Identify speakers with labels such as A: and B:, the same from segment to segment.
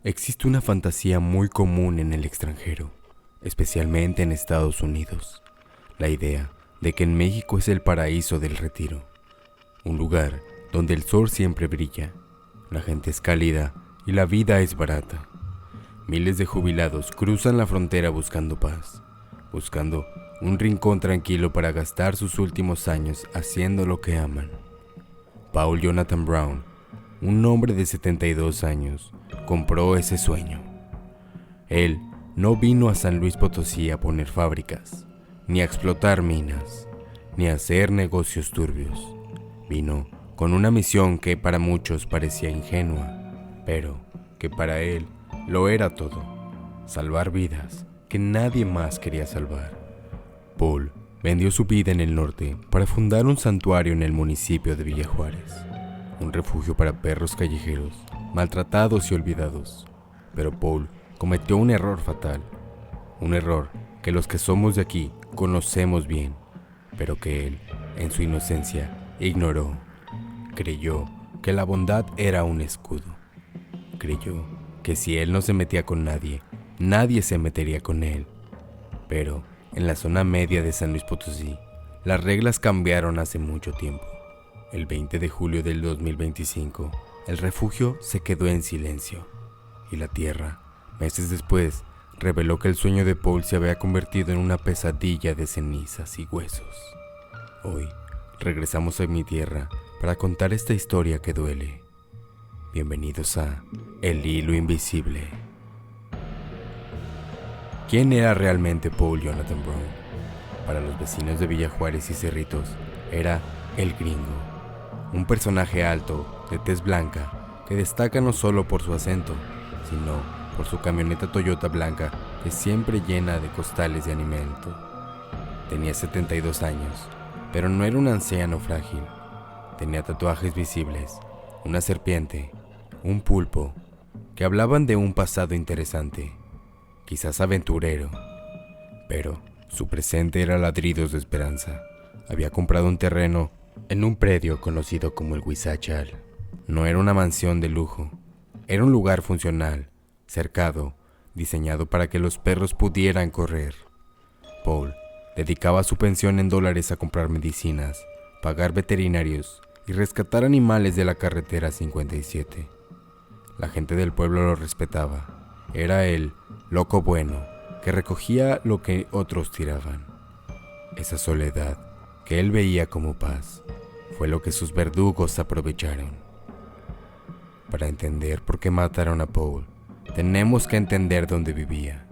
A: Existe una fantasía muy común en el extranjero, especialmente en Estados Unidos, la idea de que en México es el paraíso del retiro, un lugar donde el sol siempre brilla, la gente es cálida y la vida es barata. Miles de jubilados cruzan la frontera buscando paz, buscando un rincón tranquilo para gastar sus últimos años haciendo lo que aman. Paul Jonathan Brown, un hombre de 72 años, compró ese sueño. Él no vino a San Luis Potosí a poner fábricas, ni a explotar minas, ni a hacer negocios turbios. Vino con una misión que para muchos parecía ingenua, pero que para él lo era todo: salvar vidas que nadie más quería salvar. Paul vendió su vida en el norte para fundar un santuario en el municipio de Villa Juárez, un refugio para perros callejeros, maltratados y olvidados. Pero Paul cometió un error fatal, un error que los que somos de aquí conocemos bien, pero que él, en su inocencia, ignoró. Creyó que la bondad era un escudo. Creyó que si él no se metía con nadie, nadie se metería con él. Pero en la zona media de San Luis Potosí, las reglas cambiaron hace mucho tiempo. El 20 de julio del 2025, el refugio se quedó en silencio, y la tierra, meses después, reveló que el sueño de Paul se había convertido en una pesadilla de cenizas y huesos. Hoy, regresamos a mi tierra para contar esta historia que duele. Bienvenidos a El Hilo Invisible. ¿Quién era realmente Paul Jonathan Brown? Para los vecinos de Villa Juárez y Cerritos, era el Gringo, un personaje alto, de tez blanca, que destaca no solo por su acento, sino por su camioneta Toyota blanca que siempre llena de costales de alimento. Tenía 72 años, pero no era un anciano frágil. Tenía tatuajes visibles, una serpiente, un pulpo, que hablaban de un pasado interesante, quizás aventurero, pero su presente era ladridos de esperanza. Había comprado un terreno en un predio conocido como el Huizachal. No era una mansión de lujo, era un lugar funcional, cercado, diseñado para que los perros pudieran correr. Paul dedicaba su pensión en dólares a comprar medicinas, pagar veterinarios y rescatar animales de la carretera 57. La gente del pueblo lo respetaba. Era el loco bueno que recogía lo que otros tiraban. Esa soledad que él veía como paz fue lo que sus verdugos aprovecharon. Para entender por qué mataron a Paul, tenemos que entender dónde vivía.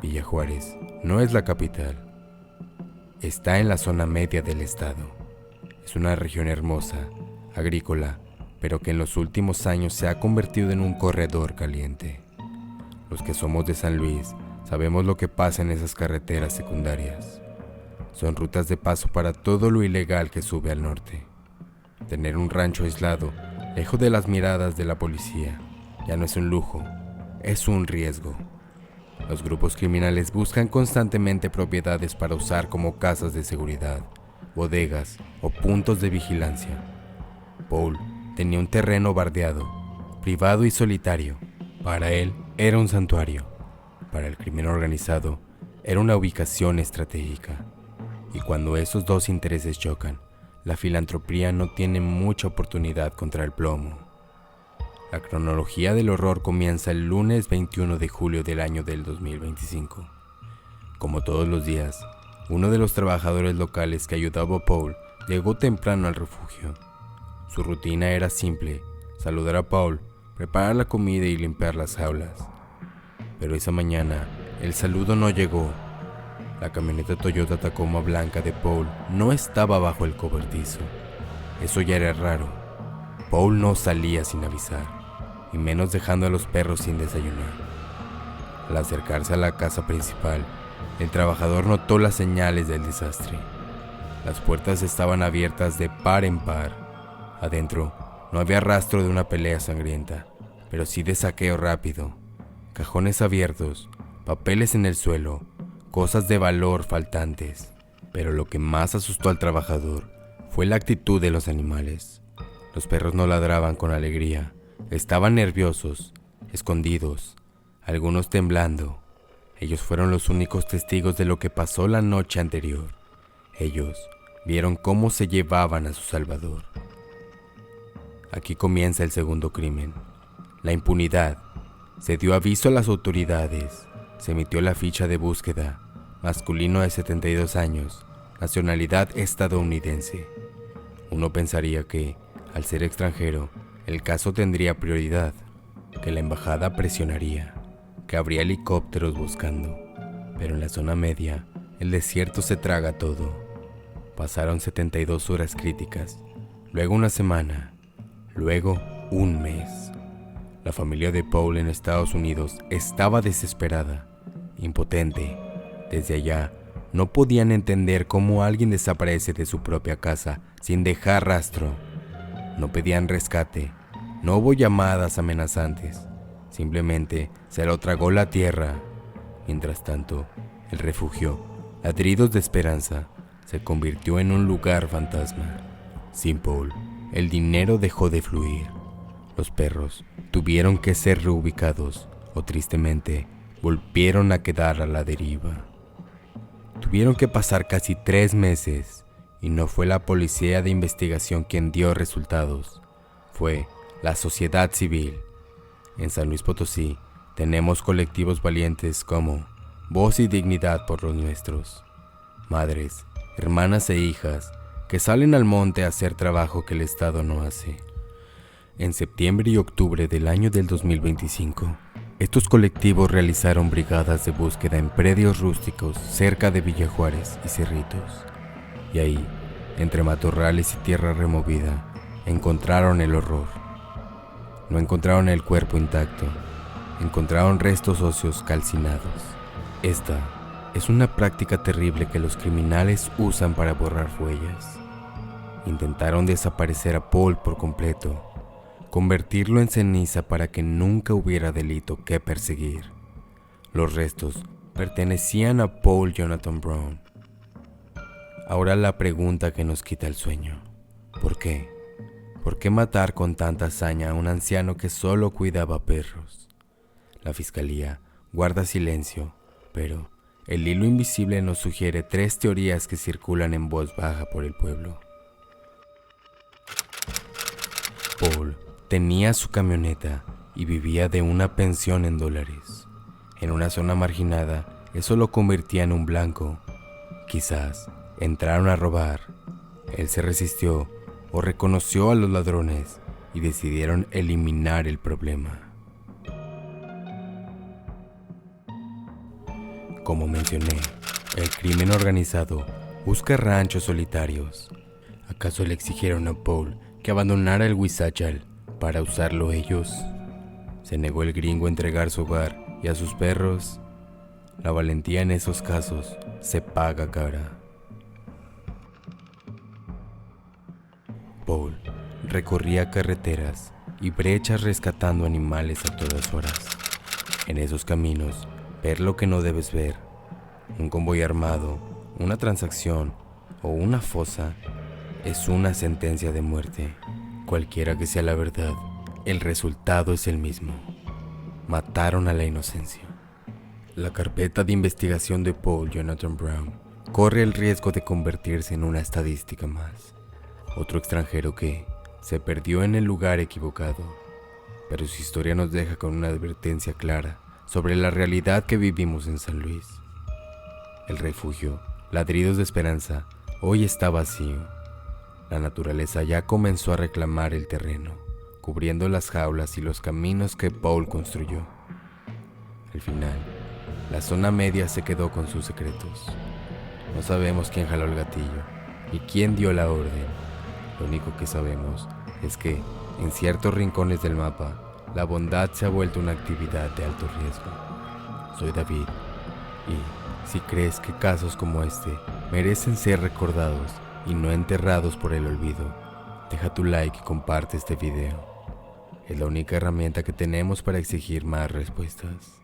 A: Villa Juárez no es la capital. Está en la zona media del estado. Es una región hermosa, agrícola, pero que en los últimos años se ha convertido en un corredor caliente. Los que somos de San Luis sabemos lo que pasa en esas carreteras secundarias. Son rutas de paso para todo lo ilegal que sube al norte. Tener un rancho aislado, lejos de las miradas de la policía, ya no es un lujo, es un riesgo. Los grupos criminales buscan constantemente propiedades para usar como casas de seguridad, bodegas o puntos de vigilancia. Paul tenía un terreno bardeado, privado y solitario. Para él era un santuario. Para el crimen organizado era una ubicación estratégica. Y cuando esos dos intereses chocan, la filantropía no tiene mucha oportunidad contra el plomo. La cronología del horror comienza el lunes 21 de julio del año del 2025. Como todos los días, uno de los trabajadores locales que ayudaba a Paul llegó temprano al refugio. Su rutina era simple: saludar a Paul, preparar la comida y limpiar las jaulas. Pero esa mañana, el saludo no llegó. La camioneta Toyota Tacoma blanca de Paul no estaba bajo el cobertizo. Eso ya era raro. Paul no salía sin avisar, y menos dejando a los perros sin desayunar. Al acercarse a la casa principal, el trabajador notó las señales del desastre. Las puertas estaban abiertas de par en par. Adentro no había rastro de una pelea sangrienta, pero sí de saqueo rápido. Cajones abiertos, papeles en el suelo, cosas de valor faltantes. Pero lo que más asustó al trabajador fue la actitud de los animales. Los perros no ladraban con alegría, estaban nerviosos, escondidos, algunos temblando. Ellos fueron los únicos testigos de lo que pasó la noche anterior. Ellos vieron cómo se llevaban a su salvador. Aquí comienza el segundo crimen. La impunidad. Se dio aviso a las autoridades. Se emitió la ficha de búsqueda. Masculino de 72 años, nacionalidad estadounidense. Uno pensaría que, al ser extranjero, el caso tendría prioridad, que la embajada presionaría, que habría helicópteros buscando. Pero en la zona media, el desierto se traga todo. Pasaron 72 horas críticas, luego una semana, luego un mes. La familia de Paul en Estados Unidos estaba desesperada, impotente. Desde allá, no podían entender cómo alguien desaparece de su propia casa sin dejar rastro. No pedían rescate, no hubo llamadas amenazantes, simplemente se lo tragó la tierra. Mientras tanto, el refugio, Ladridos de Esperanza, se convirtió en un lugar fantasma. Sin Paul, el dinero dejó de fluir. Los perros tuvieron que ser reubicados o tristemente volvieron a quedar a la deriva. Tuvieron que pasar casi 3 meses y no fue la policía de investigación quien dio resultados, fue la sociedad civil. En San Luis Potosí tenemos colectivos valientes como Voz y Dignidad por los Nuestros, madres, hermanas e hijas que salen al monte a hacer trabajo que el Estado no hace. En septiembre y octubre del año del 2025, estos colectivos realizaron brigadas de búsqueda en predios rústicos cerca de Villa Juárez y Cerritos. Y ahí, entre matorrales y tierra removida, encontraron el horror. No encontraron el cuerpo intacto, encontraron restos óseos calcinados. Esta es una práctica terrible que los criminales usan para borrar huellas. Intentaron desaparecer a Paul por completo, convertirlo en ceniza para que nunca hubiera delito que perseguir. Los restos pertenecían a Paul Jonathan Brown. Ahora la pregunta que nos quita el sueño: ¿por qué? ¿Por qué matar con tanta hazaña a un anciano que solo cuidaba perros? La fiscalía guarda silencio, pero el hilo invisible nos sugiere 3 teorías que circulan en voz baja por el pueblo. Paul tenía su camioneta y vivía de una pensión en dólares. En una zona marginada, eso lo convertía en un blanco. Quizás entraron a robar. Él se resistió o reconoció a los ladrones y decidieron eliminar el problema. Como mencioné, el crimen organizado busca ranchos solitarios. ¿Acaso le exigieron a Paul que abandonara el Huizáchal para usarlo ellos? ¿Se negó el gringo a entregar su hogar y a sus perros? La valentía en esos casos se paga cara. Paul recorría carreteras y brechas rescatando animales a todas horas. En esos caminos, ver lo que no debes ver, un convoy armado, una transacción o una fosa, es una sentencia de muerte. Cualquiera que sea la verdad, el resultado es el mismo. Mataron a la inocencia. La carpeta de investigación de Paul Jonathan Brown corre el riesgo de convertirse en una estadística más. Otro extranjero que se perdió en el lugar equivocado. Pero su historia nos deja con una advertencia clara sobre la realidad que vivimos en San Luis. El refugio, Ladridos de Esperanza, hoy está vacío. La naturaleza ya comenzó a reclamar el terreno, cubriendo las jaulas y los caminos que Paul construyó. Al final, la zona media se quedó con sus secretos. No sabemos quién jaló el gatillo ni quién dio la orden. Lo único que sabemos es que, en ciertos rincones del mapa, la bondad se ha vuelto una actividad de alto riesgo. Soy David, y si crees que casos como este merecen ser recordados y no enterrados por el olvido, deja tu like y comparte este video. Es la única herramienta que tenemos para exigir más respuestas.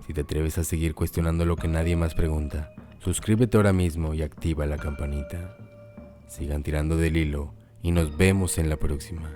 A: Si te atreves a seguir cuestionando lo que nadie más pregunta, suscríbete ahora mismo y activa la campanita. Sigan tirando del hilo y nos vemos en la próxima.